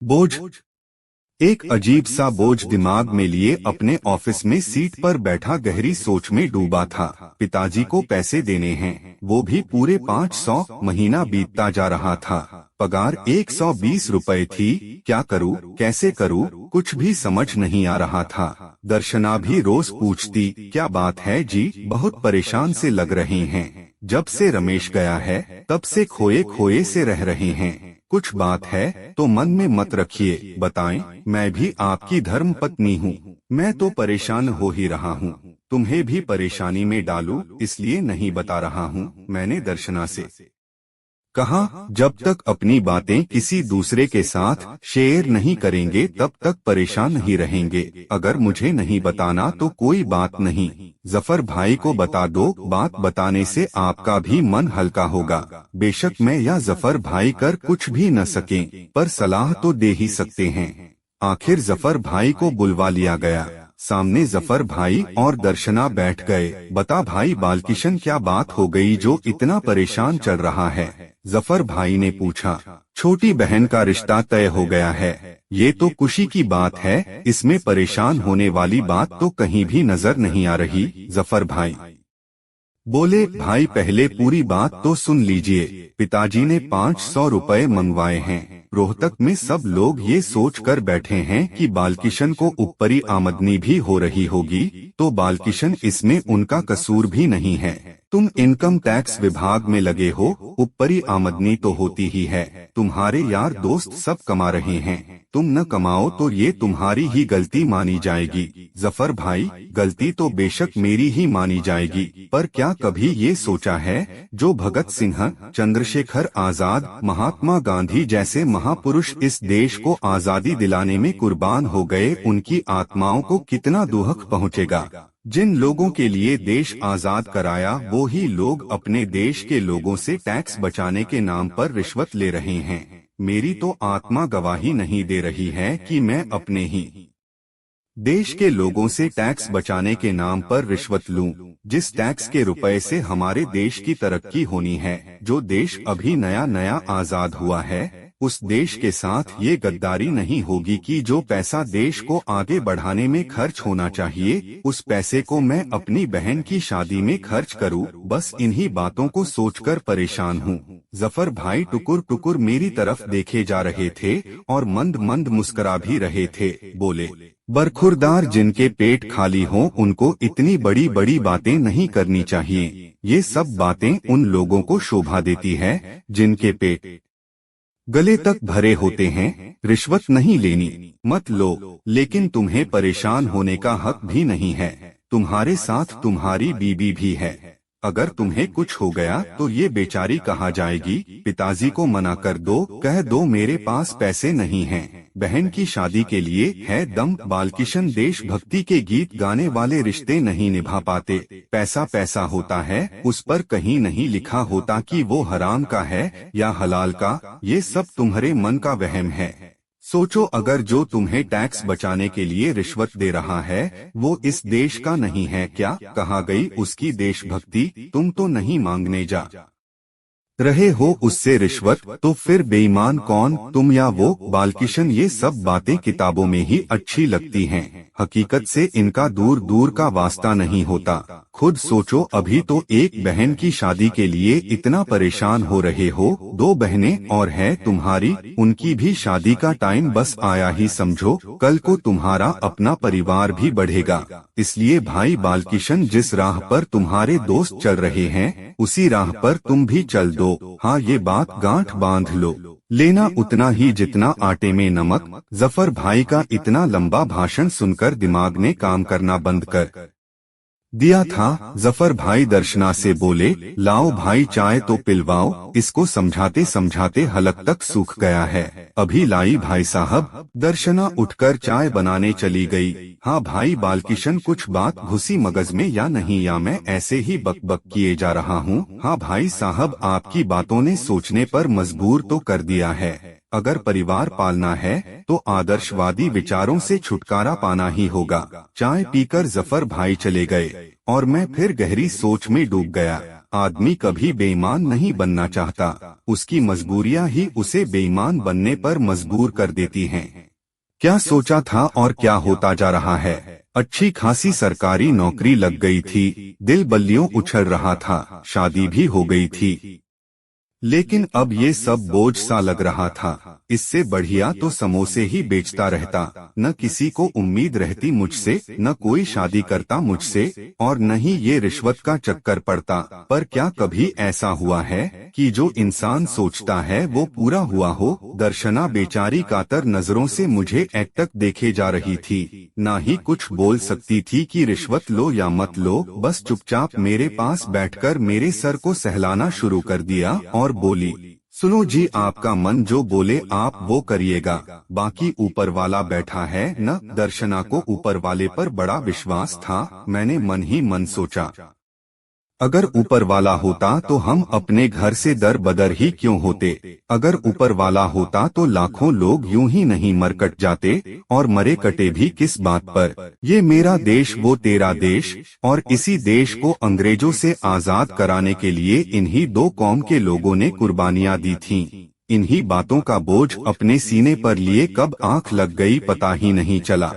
बोझ। एक अजीब सा बोझ दिमाग में लिए अपने ऑफिस में सीट पर बैठा गहरी सोच में डूबा था। पिताजी को पैसे देने हैं, वो भी पूरे 500। महीना बीतता जा रहा था, पगार 120 रुपए थी। क्या करूं, कैसे करूं, कुछ भी समझ नहीं आ रहा था। दर्शना भी रोज पूछती, क्या बात है जी, बहुत परेशान से लग रहे हैं। जब से रमेश गया है तब से खोए खोए से रह रहे हैं। कुछ बात है तो मन में मत रखिए, बताएं। मैं भी आपकी धर्म पत्नी हूँ। मैं तो परेशान हो ही रहा हूँ, तुम्हें भी परेशानी में डालूं इसलिए नहीं बता रहा हूँ, मैंने दर्शना से कहा। जब तक अपनी बातें किसी दूसरे के साथ शेयर नहीं करेंगे तब तक परेशान ही रहेंगे। अगर मुझे नहीं बताना तो कोई बात नहीं, जफर भाई को बता दो। बात बताने से आपका भी मन हल्का होगा। बेशक मैं या जफर भाई कर कुछ भी न सकें, पर सलाह तो दे ही सकते हैं। आखिर जफर भाई को बुलवा लिया गया। सामने जफर भाई और दर्शना बैठ गए। बता भाई बालकिशन, क्या बात हो गई जो इतना परेशान चल रहा है? जफर भाई ने पूछा। छोटी बहन का रिश्ता तय हो गया है। ये तो खुशी की बात है, इसमें परेशान होने वाली बात तो कहीं भी नजर नहीं आ रही। जफर भाई बोले, भाई पहले पूरी बात तो सुन लीजिए। पिताजी ने 500 रुपए मंगवाए हैं। रोहतक में सब लोग ये सोच कर बैठे हैं कि बालकिशन को ऊपरी आमदनी भी हो रही होगी, तो बालकिशन इसमें उनका कसूर भी नहीं है। तुम इनकम टैक्स विभाग में लगे हो, ऊपरी आमदनी तो होती ही है। तुम्हारे यार दोस्त सब कमा रहे हैं, तुम न कमाओ तो ये तुम्हारी ही गलती मानी जाएगी। जफर भाई, गलती तो बेशक मेरी ही मानी जाएगी, पर क्या कभी ये सोचा है जो भगत सिंह, चंद्रशेखर आजाद, महात्मा गांधी जैसे महापुरुष इस देश को आजादी दिलाने में कुर्बान हो गए, उनकी आत्माओं को कितना दुख पहुँचेगा? जिन लोगों के लिए देश आजाद कराया वो ही लोग अपने देश के लोगों से टैक्स बचाने के नाम पर रिश्वत ले रहे हैं। मेरी तो आत्मा गवाही नहीं दे रही है कि मैं अपने ही देश के लोगों से टैक्स बचाने के नाम पर रिश्वत लूं। जिस टैक्स के रुपए से हमारे देश की तरक्की होनी है, जो देश अभी नया नया आजाद हुआ है, उस देश के साथ ये गद्दारी नहीं होगी कि जो पैसा देश को आगे बढ़ाने में खर्च होना चाहिए, उस पैसे को मैं अपनी बहन की शादी में खर्च करूं। बस इन्हीं बातों को सोचकर परेशान हूं। जफर भाई टुकुर टुकुर मेरी तरफ देखे जा रहे थे और मंद मंद मुस्कुरा भी रहे थे। बोले, बरखुरदार जिनके पेट खाली हों उनको इतनी बड़ी बड़ी बातें नहीं करनी चाहिए। ये सब बातें उन लोगों को शोभा देती है जिनके पेट गले तक भरे होते हैं। रिश्वत नहीं लेनी, मत लो, लेकिन तुम्हें परेशान होने का हक भी नहीं है। तुम्हारे साथ तुम्हारी बीबी भी है। अगर तुम्हें कुछ हो गया तो ये बेचारी कहाँ जाएगी? पिताजी को मना कर दो, कह दो मेरे पास पैसे नहीं हैं। बहन की शादी के लिए है दम। बालकिशन देशभक्ति के गीत गाने वाले रिश्ते नहीं निभा पाते। पैसा पैसा होता है, उस पर कहीं नहीं लिखा होता कि वो हराम का है या हलाल का। ये सब तुम्हारे मन का वहम है। सोचो, अगर जो तुम्हें टैक्स बचाने के लिए रिश्वत दे रहा है वो इस देश का नहीं है, क्या कहाँ गई उसकी देशभक्ति? तुम तो नहीं मांगने जा रहे हो उससे रिश्वत, तो फिर बेईमान कौन, तुम या वो? बालकिशन, ये सब बातें किताबों में ही अच्छी लगती हैं, हकीकत से इनका दूर दूर का वास्ता नहीं होता। खुद सोचो, अभी तो एक बहन की शादी के लिए इतना परेशान हो रहे हो, 2 बहनें और है तुम्हारी, उनकी भी शादी का टाइम बस आया ही समझो। कल को तुम्हारा अपना परिवार भी बढ़ेगा। इसलिए भाई बालकिशन, जिस राह पर तुम्हारे दोस्त चल रहे हैं उसी राह पर तुम भी चल दो। हाँ, ये बात गांठ बांध लो। लेना उतना ही जितना आटे में नमक। जफर भाई का इतना लंबा भाषण सुनकर दिमाग ने काम करना बंद कर दिया था। जफर भाई दर्शना से बोले, लाओ भाई चाय तो पिलवाओ, इसको समझाते समझाते हलक तक सूख गया है। अभी लाई भाई साहब। दर्शना उठकर चाय बनाने चली गई। हाँ भाई बालकिशन, कुछ बात घुसी मगज में या नहीं, या मैं ऐसे ही बकबक किए जा रहा हूँ? हाँ भाई साहब, आपकी बातों ने सोचने पर मजबूर तो कर दिया है। अगर परिवार पालना है तो आदर्शवादी विचारों से छुटकारा पाना ही होगा। चाय पीकर जफर भाई चले गए और मैं फिर गहरी सोच में डूब गया। आदमी कभी बेईमान नहीं बनना चाहता, उसकी मजबूरियां ही उसे बेईमान बनने पर मजबूर कर देती हैं। क्या सोचा था और क्या होता जा रहा है। अच्छी खासी सरकारी नौकरी लग गई थी, दिल बल्लियों उछल रहा था, शादी भी हो गई थी, लेकिन अब ये सब बोझ सा लग रहा था। इससे बढ़िया तो समोसे ही बेचता रहता। न किसी को उम्मीद रहती मुझसे, न कोई शादी करता मुझसे, और न ही ये रिश्वत का चक्कर पड़ता। पर क्या कभी ऐसा हुआ है कि जो इंसान सोचता है वो पूरा हुआ हो। दर्शना बेचारी कातर नजरों से मुझे एकटक देखे जा रही थी। ना ही कुछ बोल सकती थी कि रिश्वत लो या मत लो, बस चुपचाप मेरे पास बैठकर मेरे सर को सहलाना शुरू कर दिया और बोली, सुनो जी, आपका मन जो बोले आप वो करिएगा, बाकी ऊपर वाला बैठा है न। दर्शना को ऊपर वाले पर बड़ा विश्वास था। मैंने मन ही मन सोचा, अगर ऊपर वाला होता तो हम अपने घर से दर बदर ही क्यों होते। अगर ऊपर वाला होता तो लाखों लोग यूं ही नहीं मर कट जाते, और मरे कटे भी किस बात पर। ये मेरा देश वो तेरा देश, और इसी देश को अंग्रेजों से आजाद कराने के लिए इन्हीं दो कौम के लोगों ने कुर्बानियां दी थीं। इन्हीं बातों का बोझ अपने सीने पर लिए कब आंख लग गई पता ही नहीं चला।